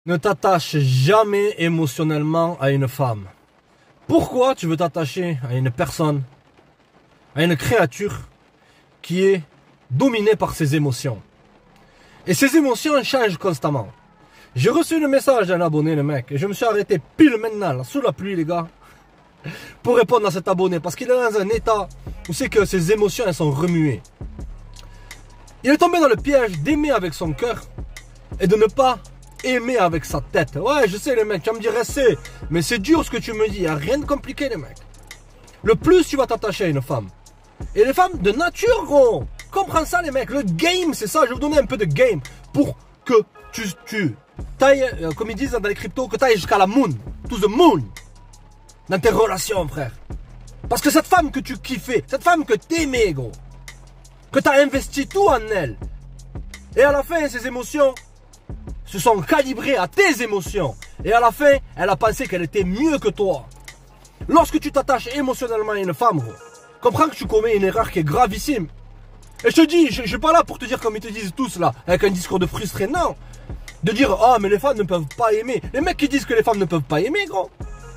Ne t'attache jamais émotionnellement à une femme. Pourquoi tu veux t'attacher à une personne, à une créature qui est dominée par ses émotions? Et ces émotions changent constamment. J'ai reçu le message d'un abonné, le mec, et je me suis arrêté pile maintenant, là, sous la pluie, les gars, pour répondre à cet abonné, parce qu'il est dans un état où c'est que ses émotions, elles sont remuées. Il est tombé dans le piège d'aimer avec son cœur et de ne pas aimer avec sa tête. Ouais, je sais, les mecs, tu vas me dire, mais c'est dur ce que tu me dis, il n'y a rien de compliqué, les mecs. Le plus tu vas t'attacher à une femme. Et les femmes de nature, gros, comprends ça, les mecs. Le game, c'est ça, je vais vous donner un peu de game pour que tu tailles, comme ils disent dans les cryptos, que tu ailles jusqu'à la moon, to the moon, dans tes relations, frère. Parce que cette femme que tu kiffais, cette femme que t'aimais, gros, que tu as investi tout en elle, et à la fin, ces émotions se sont calibrées à tes émotions, et à la fin, elle a pensé qu'elle était mieux que toi. Lorsque tu t'attaches émotionnellement à une femme, gros, comprends que tu commets une erreur qui est gravissime. Et je te dis, je suis pas là pour te dire comme ils te disent tous là, avec un discours de frustré, non. De dire, ah, mais les femmes ne peuvent pas aimer. Les mecs qui disent que les femmes ne peuvent pas aimer, gros,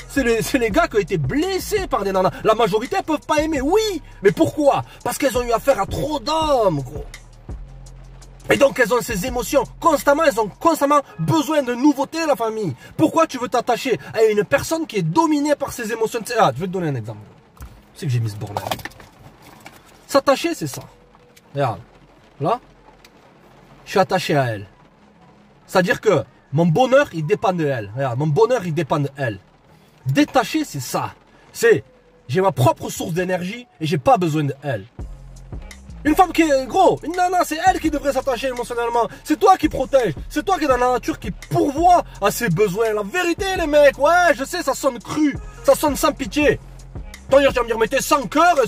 c'est les gars qui ont été blessés par des nanas. La majorité, elles peuvent pas aimer, oui. Mais pourquoi? Parce qu'elles ont eu affaire à trop d'hommes, gros. Et donc elles ont ces émotions constamment, elles ont constamment besoin de nouveautés, la famille. Pourquoi tu veux t'attacher à une personne qui est dominée par ses émotions? Ah, je vais te donner un exemple. C'est que j'ai mis ce bord là. S'attacher, c'est ça. Regarde, là, je suis attaché à elle. C'est-à-dire que mon bonheur, il dépend de elle. Regarde, mon bonheur, il dépend de elle. Détaché, c'est ça. C'est, j'ai ma propre source d'énergie et j'ai pas besoin de elle. Une femme qui est gros, une nana, c'est elle qui devrait s'attacher émotionnellement. C'est toi qui protège. C'est toi qui est dans la nature qui pourvoit à ses besoins. La vérité, les mecs, ouais, je sais, ça sonne cru. Ça sonne sans pitié. Tu vas me dire, mais t'es sans cœur,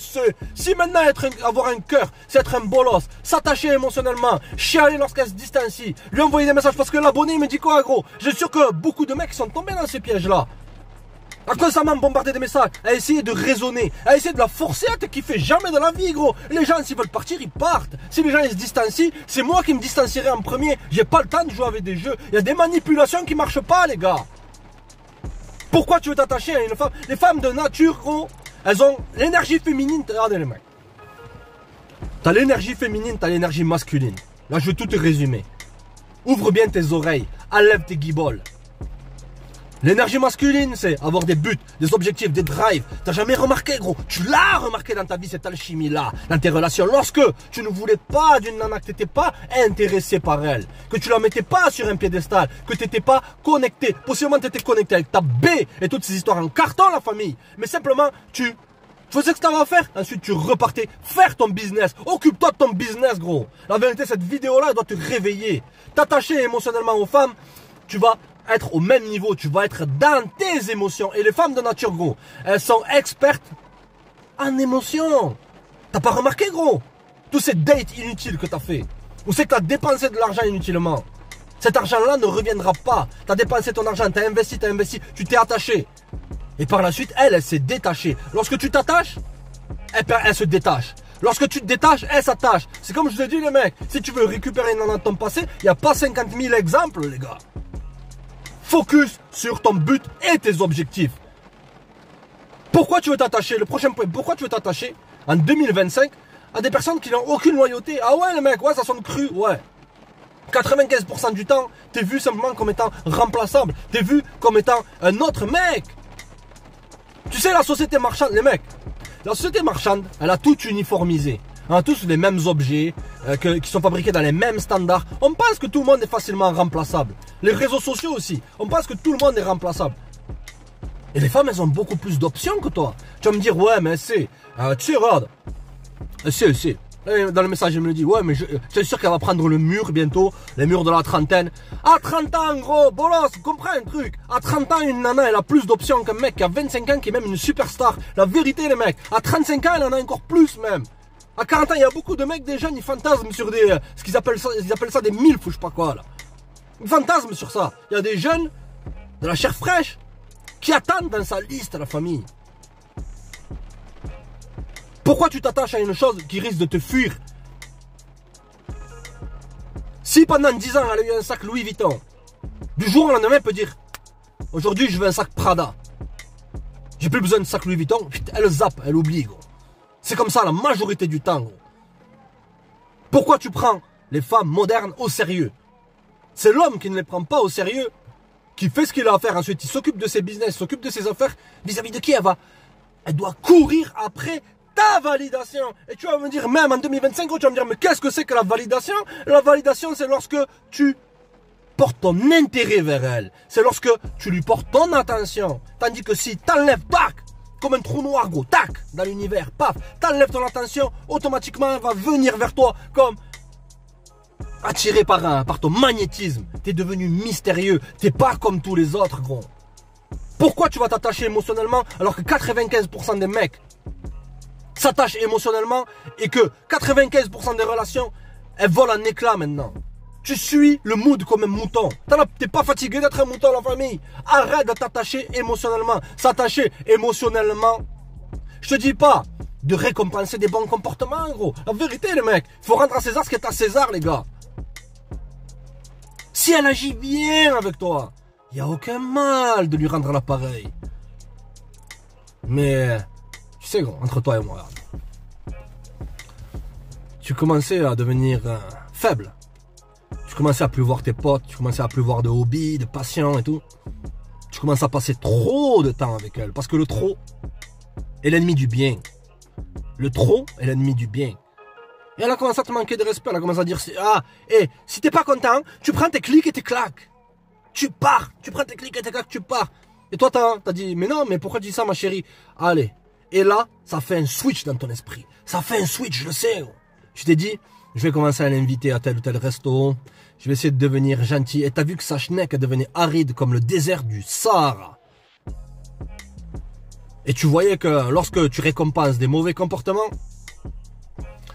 si maintenant avoir un cœur, c'est être un bolos, s'attacher émotionnellement, chialer lorsqu'elle se distancie, lui envoyer des messages, parce que l'abonné, il me dit quoi, gros? Je suis sûr que beaucoup de mecs sont tombés dans ces pièges-là. À constamment bombarder des messages, à essayer de raisonner, à essayer de la forcer à te kiffer. Jamais de la vie, gros. Les gens, s'ils veulent partir, ils partent. Si les gens, ils se distancient, c'est moi qui me distancierai en premier. J'ai pas le temps de jouer avec des jeux. Il y a des manipulations qui marchent pas, les gars. Pourquoi tu veux t'attacher à une femme? Les femmes de nature, gros, elles ont l'énergie féminine. Regardez les mecs. T'as l'énergie féminine, t'as l'énergie masculine. Là, je vais tout te résumer. Ouvre bien tes oreilles. Enlève tes guibolles. L'énergie masculine, c'est avoir des buts, des objectifs, des drives. T'as jamais remarqué, gros? Tu l'as remarqué dans ta vie, cette alchimie-là, dans tes relations. Lorsque tu ne voulais pas d'une nana, que t'étais pas intéressé par elle, que tu la mettais pas sur un piédestal, que t'étais pas connecté. Possiblement, t'étais connecté avec ta B et toutes ces histoires en carton, la famille. Mais simplement, tu faisais ce que t'avais à faire. Ensuite, tu repartais faire ton business. Occupe-toi de ton business, gros. La vérité, cette vidéo-là, elle doit te réveiller. T'attacher émotionnellement aux femmes, tu vas être au même niveau, tu vas être dans tes émotions. Et les femmes de nature, gros, elles sont expertes en émotions. T'as pas remarqué, gros? Tous ces dates inutiles que t'as fait, ou c'est que t'as dépensé de l'argent inutilement. Cet argent-là ne reviendra pas. T'as dépensé ton argent, t'as investi, tu t'es attaché. Et par la suite, elle s'est détachée. Lorsque tu t'attaches, elle se détache. Lorsque tu te détaches, elle s'attache. C'est comme je te dis, les mecs, si tu veux récupérer une nana de ton passé, il n'y a pas 50 000 exemples, les gars. Focus sur ton but et tes objectifs. Pourquoi tu veux t'attacher? Le prochain point, pourquoi tu veux t'attacher en 2025 à des personnes qui n'ont aucune loyauté? Ah ouais, les mecs, ouais, ça sonne cru, ouais. 95% du temps, t'es vu simplement comme étant remplaçable. T'es vu comme étant un autre mec. Tu sais, la société marchande, les mecs, la société marchande, elle a tout uniformisé. On a tous les mêmes objets qui sont fabriqués dans les mêmes standards. On pense que tout le monde est facilement remplaçable. Les réseaux sociaux aussi. On pense que tout le monde est remplaçable. Et les femmes, elles ont beaucoup plus d'options que toi. Tu vas me dire, ouais, mais tu sais, regarde. Dans le message, je me dis, ouais, mais je suis sûr qu'elle va prendre le mur bientôt, les murs de la trentaine. À 30 ans, gros, bolos, comprends un truc. À 30 ans, une nana, elle a plus d'options qu'un mec qui a 25 ans, qui est même une superstar. La vérité, les mecs, à 35 ans, elle en a encore plus même. À 40 ans, il y a beaucoup de mecs, des jeunes, ils fantasment sur des, ce qu'ils appellent ça des milfs ou je sais pas quoi, là. Ils fantasment sur ça. Il y a des jeunes, de la chair fraîche, qui attendent dans sa liste, la famille. Pourquoi tu t'attaches à une chose qui risque de te fuir? Si pendant 10 ans, elle a eu un sac Louis Vuitton, Du jour au lendemain, elle peut dire, aujourd'hui, je veux un sac Prada. J'ai plus besoin de sac Louis Vuitton. Elle zappe, elle oublie, gros. C'est comme ça la majorité du temps, gros. Pourquoi tu prends les femmes modernes au sérieux? C'est l'homme qui ne les prend pas au sérieux, qui fait ce qu'il a à faire. Ensuite, il s'occupe de ses business, s'occupe de ses affaires. Vis-à-vis de qui elle va? Elle doit courir après ta validation. Et tu vas me dire, même en 2025, tu vas me dire, mais qu'est-ce que c'est que la validation? La validation, c'est lorsque tu portes ton intérêt vers elle. C'est lorsque tu lui portes ton attention. Tandis que si t'enlèves, tac, comme un trou noir, gros, tac, dans l'univers, paf, t'enlèves ton attention, automatiquement, elle va venir vers toi comme attiré par ton magnétisme. T'es devenu mystérieux. T'es pas comme tous les autres, gros. Pourquoi tu vas t'attacher émotionnellement alors que 95% des mecs s'attachent émotionnellement et que 95% des relations, elles volent en éclats maintenant? Tu suis le mood comme un mouton. T'es pas fatigué d'être un mouton, la famille. Arrête de t'attacher émotionnellement. S'attacher émotionnellement. Je te dis pas de récompenser des bons comportements, gros. La vérité, les mecs, il faut rendre à César ce qui est à César, les gars. Si elle agit bien avec toi, il n'y a aucun mal de lui rendre l'appareil. Mais, tu sais, gros, entre toi et moi, tu commençais à devenir faible. Tu commençais à plus voir tes potes, tu commençais à plus voir de hobbies, de passions et tout. Tu commences à passer trop de temps avec elle. Parce que le trop est l'ennemi du bien. Le trop est l'ennemi du bien. Et elle a commencé à te manquer de respect. Elle a commencé à dire, si t'es pas content, tu prends tes clics et tes claques. Tu pars. Tu prends tes clics et tes claques, tu pars. Et toi, t'as dit, mais non, mais pourquoi tu dis ça, ma chérie? Allez. Et là, ça fait un switch dans ton esprit. Ça fait un switch, je le sais. Tu t'es dit, je vais commencer à l'inviter à tel ou tel resto. Je vais essayer de devenir gentil. Et t'as vu que sa schneck est devenue aride comme le désert du Sahara. Et tu voyais que lorsque tu récompenses des mauvais comportements,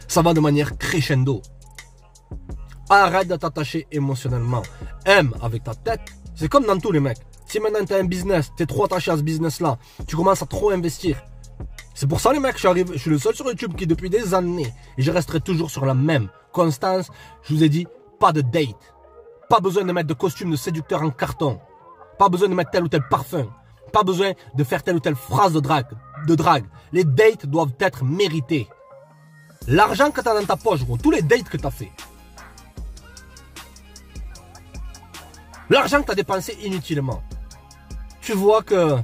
ça va de manière crescendo. Arrête de t'attacher émotionnellement. Aime avec ta tête. C'est comme dans tous les mecs. Si maintenant tu as un business, tu es trop attaché à ce business-là, tu commences à trop investir. C'est pour ça les mecs, je suis le seul sur YouTube qui depuis des années, et je resterai toujours sur la même constance, je vous ai dit, pas de date. Pas besoin de mettre de costume de séducteur en carton. Pas besoin de mettre tel ou tel parfum. Pas besoin de faire telle ou telle phrase de drague. Les dates doivent être méritées. L'argent que tu as dans ta poche, gros, tous les dates que tu as fait. L'argent que tu as dépensé inutilement. Tu vois que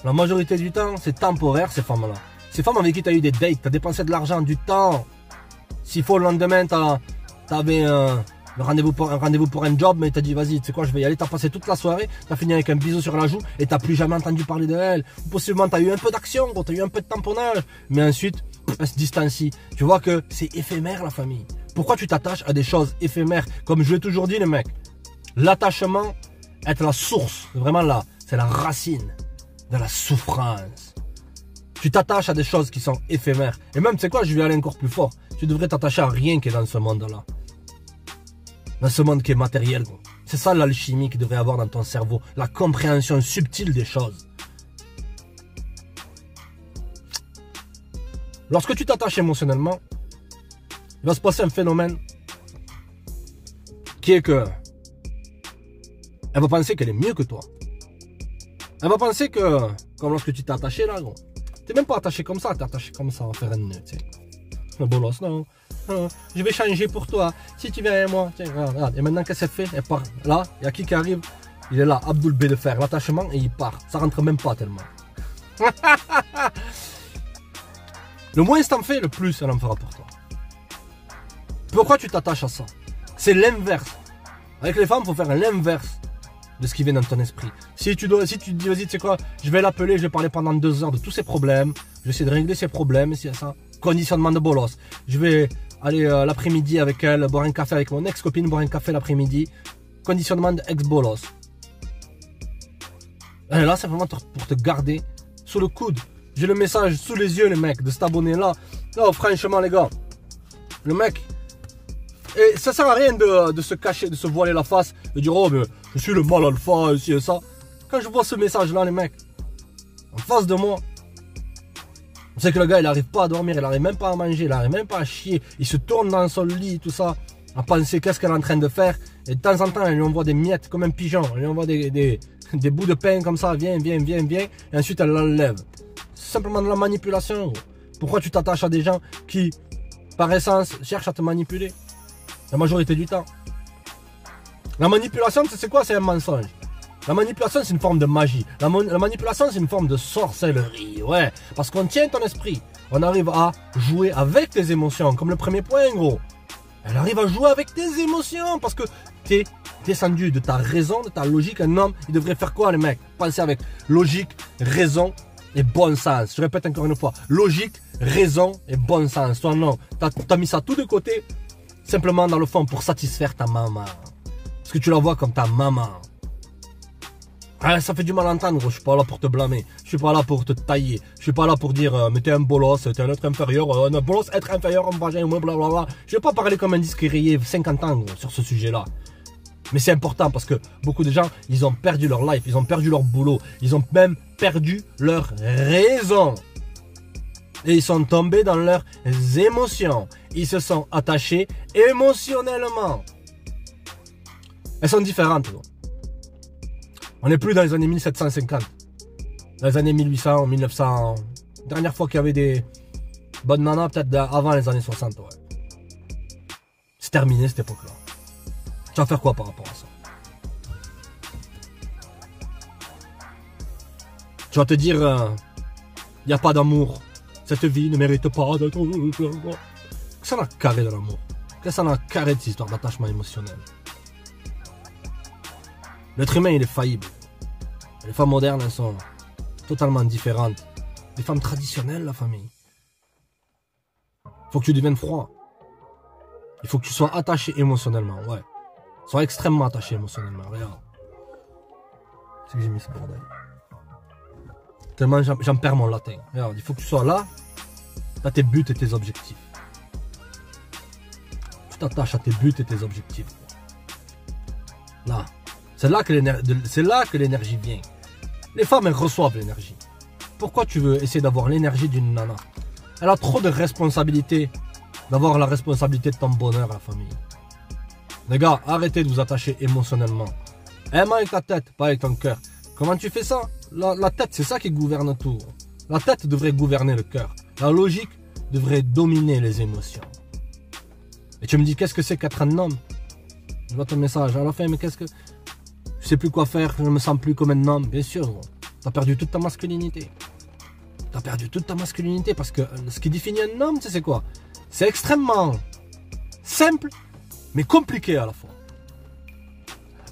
la majorité du temps, c'est temporaire, ces femmes-là. Ces femmes avec qui tu as eu des dates, tu as dépensé de l'argent, du temps. S'il faut le lendemain, tu avais un rendez-vous pour un job, mais tu as dit, vas-y, tu sais quoi, je vais y aller. Tu as passé toute la soirée, tu as fini avec un bisou sur la joue et tu n'as plus jamais entendu parler d'elle. Ou possiblement, tu as eu un peu d'action, tu as eu un peu de tamponnage. Mais ensuite, elle se distancie. Tu vois que c'est éphémère, la famille. Pourquoi tu t'attaches à des choses éphémères? Comme je l'ai toujours dit, les mecs, l'attachement est la source, vraiment là, c'est la racine de la souffrance. Tu t'attaches à des choses qui sont éphémères. Et même, tu sais quoi, je vais aller encore plus fort. Tu devrais t'attacher à rien qui est dans ce monde-là. Dans ce monde qui est matériel. C'est ça l'alchimie qu'il devrait avoir dans ton cerveau. La compréhension subtile des choses. Lorsque tu t'attaches émotionnellement, il va se passer un phénomène qui est que elle va penser qu'elle est mieux que toi. Elle va penser que, comme lorsque tu t'es attaché là, gros, t'es même pas attaché comme ça, t'es attaché comme ça, on va faire un nœud, tu sais. Le bolos, non, je vais changer pour toi, si tu viens avec moi, tiens, regarde. Et maintenant, qu'est-ce qu'elle fait? Elle part. Là, il y a qui arrive? Il est là, Abdoul B de fer, l'attachement, et il part. Ça rentre même pas tellement. Le moins t'en fais, le plus elle en fera pour toi. Pourquoi tu t'attaches à ça? C'est l'inverse. Avec les femmes, il faut faire l'inverse de ce qui vient dans ton esprit. Si tu te dis, vas-y, tu sais quoi, je vais l'appeler, je vais parler pendant 2 heures de tous ses problèmes, je vais essayer de régler ses problèmes, c'est ça. Conditionnement de bolos. Je vais aller l'après-midi avec elle, boire un café avec mon ex-copine, boire un café l'après-midi. Conditionnement de ex-bolos. Et là, c'est vraiment pour te garder sous le coude. J'ai le message sous les yeux, les mecs, de cet abonné-là. Oh, franchement, les gars, le mec... Et ça sert à rien de se cacher, de se voiler la face, de dire, oh, mais je suis le mal alpha, ici et ça. Quand je vois ce message-là, les mecs, en face de moi, on sait que le gars, il n'arrive pas à dormir, il n'arrive même pas à manger, il n'arrive même pas à chier. Il se tourne dans son lit, tout ça, à penser qu'est-ce qu'elle est en train de faire. Et de temps en temps, elle lui envoie des miettes comme un pigeon. Elle lui envoie des bouts de pain comme ça, viens. Et ensuite, elle l'enlève. C'est simplement de la manipulation, gros. Pourquoi tu t'attaches à des gens qui, par essence, cherchent à te manipuler? La majorité du temps. La manipulation, c'est quoi? C'est un mensonge. La manipulation, c'est une forme de magie. La manipulation, c'est une forme de sorcellerie. Ouais, parce qu'on tient ton esprit. On arrive à jouer avec tes émotions, comme le premier point, gros. Elle arrive à jouer avec tes émotions, parce que t'es descendu de ta raison, de ta logique. Un homme, il devrait faire quoi, les mecs? Penser avec logique, raison et bon sens. Je répète encore une fois. Logique, raison et bon sens. Toi, non. T'as mis ça tout de côté, simplement dans le fond, pour satisfaire ta maman. Parce que tu la vois comme ta maman. Ah, ça fait du mal à entendre, gros. Je suis pas là pour te blâmer. Je suis pas là pour te tailler. Je suis pas là pour dire, mais t'es un bolos, t'es un être inférieur, un bolos, être inférieur, un vagin, blablabla. Je vais pas parler comme un disque rayé 50 ans, gros, sur ce sujet-là. Mais c'est important parce que beaucoup de gens, ils ont perdu leur life, ils ont perdu leur boulot, ils ont même perdu leur raison. Et ils sont tombés dans leurs émotions. Ils se sont attachés émotionnellement. Elles sont différentes, gros. On n'est plus dans les années 1750. Dans les années 1800, 1900. Dernière fois qu'il y avait des bonnes nanas, peut-être avant les années 60. Ouais. C'est terminé cette époque-là. Tu vas faire quoi par rapport à ça? Tu vas te dire, il n'y a pas d'amour. Cette vie ne mérite pas d'être... Qu'est-ce que ça n'a carré de l'amour? Qu'est-ce que ça n'a carré de cette histoire d'attachement émotionnel? L'être humain, il est faillible. Les femmes modernes, elles sont totalement différentes. Les femmes traditionnelles, la famille. Il faut que tu deviennes froid. Il faut que tu sois attaché émotionnellement, ouais. Sois extrêmement attaché émotionnellement, regarde. C'est que j'ai mis ce bordel. Tellement j'en perds mon latin. Regarde, il faut que tu sois là. T'as tes buts et tes objectifs. Tu t'attaches à tes buts et tes objectifs. Là. C'est là que l'énergie vient. Les femmes, elles reçoivent l'énergie. Pourquoi tu veux essayer d'avoir l'énergie d'une nana? Elle a trop de responsabilités d'avoir la responsabilité de ton bonheur à la famille. Les gars, arrêtez de vous attacher émotionnellement. Aime avec ta tête, pas avec ton cœur. Comment tu fais ça? La tête, c'est ça qui gouverne tout. La tête devrait gouverner le cœur. La logique devrait dominer les émotions. Et tu me dis, qu'est-ce que c'est qu'être un homme? Je vois ton message à la fin, mais qu'est-ce que... Je sais plus quoi faire, je ne me sens plus comme un homme. Bien sûr, gros. T'as perdu toute ta masculinité. T'as perdu toute ta masculinité parce que ce qui définit un homme, tu sais c'est quoi? C'est extrêmement simple, mais compliqué à la fois.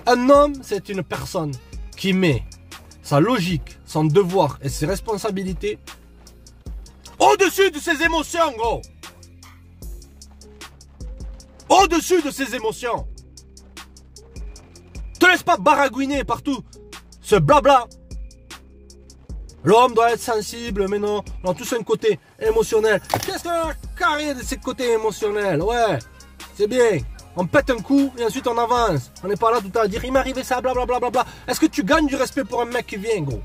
Un homme, c'est une personne qui met sa logique, son devoir et ses responsabilités au-dessus de ses émotions, gros. Au-dessus de ses émotions. Te laisse pas baragouiner partout ce blabla. L'homme doit être sensible, mais non, on a tous un côté émotionnel. Qu'est-ce qu'on a carré de ces côtés émotionnels? Ouais, c'est bien. On pète un coup et ensuite on avance. On n'est pas là tout le temps à dire il m'est arrivé ça, blablabla. Est-ce que tu gagnes du respect pour un mec qui vient, gros?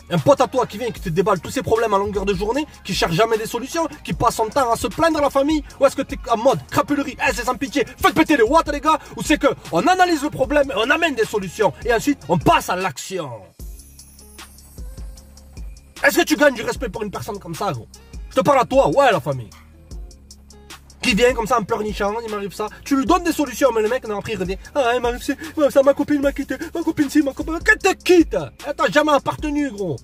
Un pote à toi qui vient, qui te déballe tous ses problèmes à longueur de journée, qui cherche jamais des solutions, qui passe son temps à se plaindre à la famille? Ou est-ce que t'es en mode crapulerie, c'est sans pitié, faites péter les watts les gars? Ou c'est que on analyse le problème, on amène des solutions et ensuite on passe à l'action? Est-ce que tu gagnes du respect pour une personne comme ça, gros? Je te parle à toi, ouais, la famille. Qui vient comme ça en pleurnichant, il m'arrive ça. Tu lui donnes des solutions, mais le mec, non, après il revient. Ah, il m'arrive ça, ma copine m'a quitté. Ma copine ci, ma copine. Qu'elle te quitte? Elle t'a jamais appartenu, gros.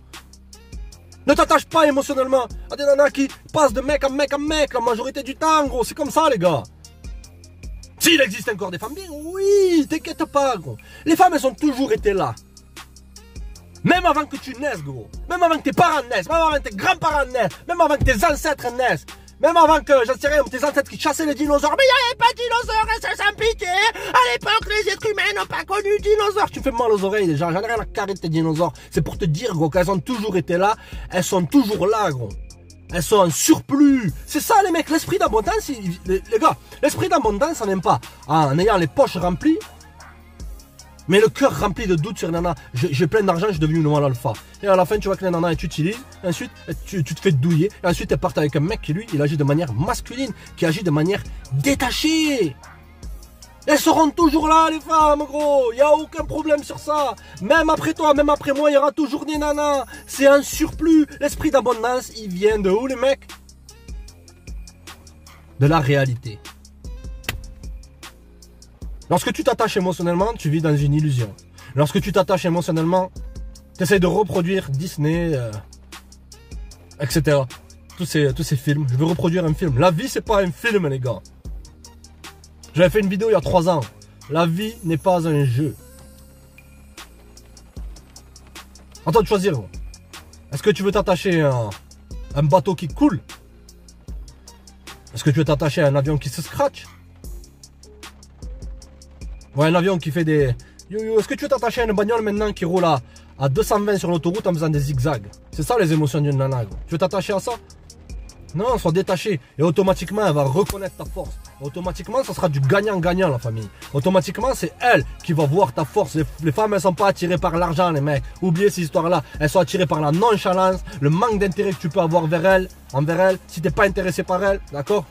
Ne t'attache pas émotionnellement à des nanas qui passent de mec en mec en mec la majorité du temps, gros. C'est comme ça, les gars. S'il existe encore des femmes bien, oui, t'inquiète pas, gros. Les femmes, elles ont toujours été là. Même avant que tu naisses, gros. Même avant que tes parents naissent. Même avant que tes grands-parents naissent. Même avant que tes ancêtres naissent. Même avant que, j'en sais rien, tes ancêtres qui chassaient les dinosaures. Mais il n'y avait pas de dinosaures, et c'est sans pitié. À l'époque, les êtres humains n'ont pas connu de dinosaures. Tu fais mal aux oreilles, déjà. J'en ai rien à carrer de tes dinosaures. C'est pour te dire, gros, qu'elles ont toujours été là. Elles sont toujours là, gros. Elles sont en surplus. C'est ça, les mecs. L'esprit d'abondance, les gars, l'esprit d'abondance, ça n'aime pas en ayant les poches remplies. Mais le cœur rempli de doutes sur les nanas. J'ai plein d'argent, je suis devenu une moelle alpha. Et à la fin, tu vois que les nanas, elles t'utilisent. Ensuite, tu te fais douiller. Et ensuite, elles partent avec un mec qui, lui, il agit de manière masculine. Qui agit de manière détachée. Elles seront toujours là, les femmes, gros. Il n'y a aucun problème sur ça. Même après toi, même après moi, il y aura toujours des nanas. C'est un surplus. L'esprit d'abondance, il vient de où, les mecs? De la réalité. Lorsque tu t'attaches émotionnellement, tu vis dans une illusion. Lorsque tu t'attaches émotionnellement, tu essaies de reproduire Disney, etc. Tous ces films. Je veux reproduire un film. La vie, c'est pas un film, les gars. J'avais fait une vidéo il y a 3 ans. La vie n'est pas un jeu. À toi de choisir. Est-ce que tu veux t'attacher à un bateau qui coule? Est-ce que tu veux t'attacher à un avion qui se scratch? Ou un avion qui fait des... Est-ce que tu veux t'attacher à une bagnole maintenant qui roule à 220 sur l'autoroute en faisant des zigzags? C'est ça les émotions d'une nana. Tu veux t'attacher à ça? Non, sois détaché. Et automatiquement, elle va reconnaître ta force. Automatiquement, ça sera du gagnant-gagnant, la famille. Automatiquement, c'est elle qui va voir ta force. Les femmes, elles sont pas attirées par l'argent, les mecs. Oubliez ces histoires-là. Elles sont attirées par la nonchalance, le manque d'intérêt que tu peux avoir envers elles, si tu n'es pas intéressé par elles, d'accord?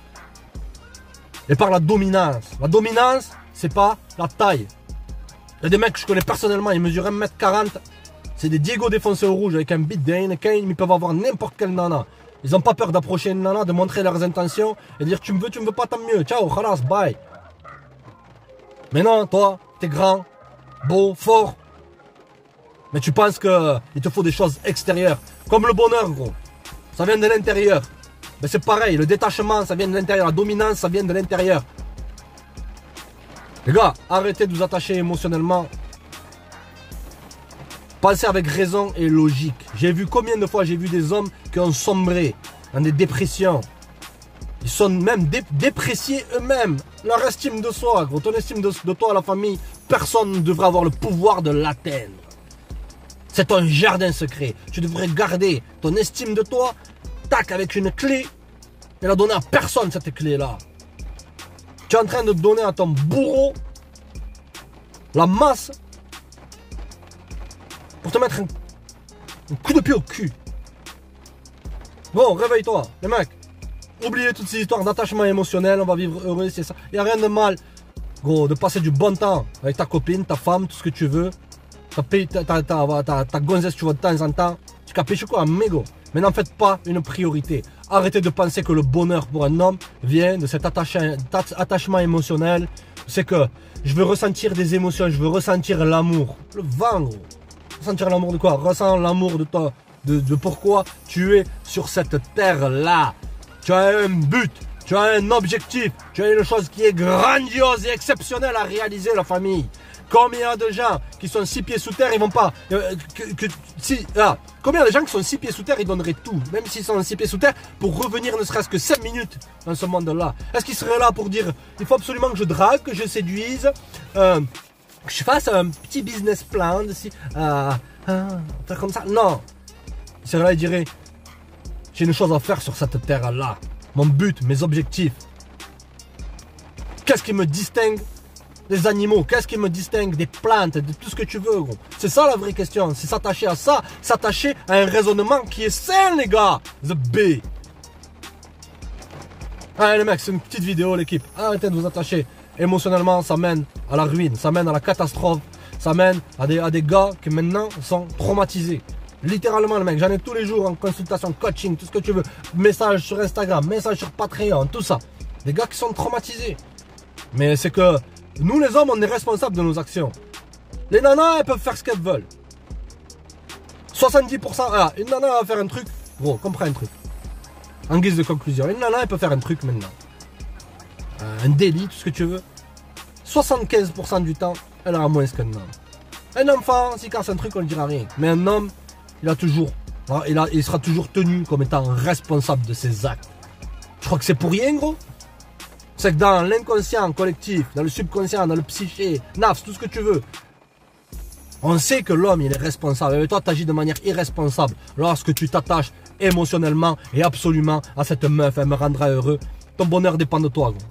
Et par la dominance. La dominance, c'est pas la taille. Il y a des mecs que je connais personnellement, ils mesurent 1m40. C'est des Diego défoncés au rouge avec un beat de Heineken, ils peuvent avoir n'importe quelle nana. Ils n'ont pas peur d'approcher une nana, de montrer leurs intentions et dire tu me veux pas, tant mieux. Ciao, khalas, bye. Mais non, toi, t'es grand, beau, fort. Mais tu penses qu'il te faut des choses extérieures. Comme le bonheur, gros. Ça vient de l'intérieur. Mais c'est pareil, le détachement, ça vient de l'intérieur. La dominance, ça vient de l'intérieur. Les gars, arrêtez de vous attacher émotionnellement. Pensez avec raison et logique. J'ai vu combien de fois j'ai vu des hommes qui ont sombré dans des dépressions. Ils sont même dépréciés eux-mêmes. Leur estime de soi, gros. Ton estime de toi, la famille, personne ne devrait avoir le pouvoir de l'atteindre. C'est ton jardin secret. Tu devrais garder ton estime de toi, tac, avec une clé, et la donner à personne, cette clé-là. Tu es en train de donner à ton bourreau la masse pour te mettre un coup de pied au cul. Bon, réveille-toi, les mecs. Oubliez toutes ces histoires d'attachement émotionnel, on va vivre heureux, c'est ça. Il n'y a rien de mal, gros, de passer du bon temps avec ta copine, ta femme, tout ce que tu veux. Ta gonzesse, tu vois, de temps en temps. Tu capiches quoi, amigo? Mais n'en faites pas une priorité. Arrêtez de penser que le bonheur pour un homme vient de cet attachement émotionnel. C'est que je veux ressentir des émotions, je veux ressentir l'amour. Le vent, gros. Ressentir l'amour de quoi? Ressens l'amour de toi, de pourquoi tu es sur cette terre-là. Tu as un but, tu as un objectif, tu as une chose qui est grandiose et exceptionnelle à réaliser, la famille. Combien de gens qui sont 6 pieds sous terre, ils vont pas... combien de gens qui sont 6 pieds sous terre, ils donneraient tout, même s'ils sont 6 pieds sous terre, pour revenir ne serait-ce que 5 minutes dans ce monde-là? Est-ce qu'ils seraient là pour dire, il faut absolument que je drague, que je séduise, que je fasse un petit business plan, faire comme ça? Non. Ils seraient là et diraient, j'ai une chose à faire sur cette terre-là. Mon but, mes objectifs. Qu'est-ce qui me distingue des animaux? Qu'est-ce qui me distingue des plantes, de tout ce que tu veux, gros? C'est ça la vraie question. C'est s'attacher à ça, s'attacher à un raisonnement qui est sain, les gars. The B. Allez les mecs, c'est une petite vidéo, l'équipe. Arrêtez de vous attacher. Émotionnellement, ça mène à la ruine, ça mène à la catastrophe, ça mène à des gars qui maintenant sont traumatisés. Littéralement, le mec, j'en ai tous les jours en consultation, coaching, tout ce que tu veux. Message sur Instagram, message sur Patreon, tout ça. Des gars qui sont traumatisés. Mais c'est que nous, les hommes, on est responsables de nos actions. Les nanas, elles peuvent faire ce qu'elles veulent. 70%, une nana va faire un truc. Gros, comprends un truc. En guise de conclusion, une nana, elle peut faire un truc maintenant. Un délit, tout ce que tu veux. 75% du temps, elle aura moins qu'un homme. Un enfant, s'il casse un truc, on ne dira rien. Mais un homme, il sera toujours tenu comme étant responsable de ses actes. Tu crois que c'est pour rien, gros? C'est que dans l'inconscient collectif, dans le subconscient, dans le psyché, nafs, tout ce que tu veux, on sait que l'homme, il est responsable. Et toi, tu agis de manière irresponsable lorsque tu t'attaches émotionnellement et absolument à cette meuf. Elle me rendra heureux. Ton bonheur dépend de toi, gros.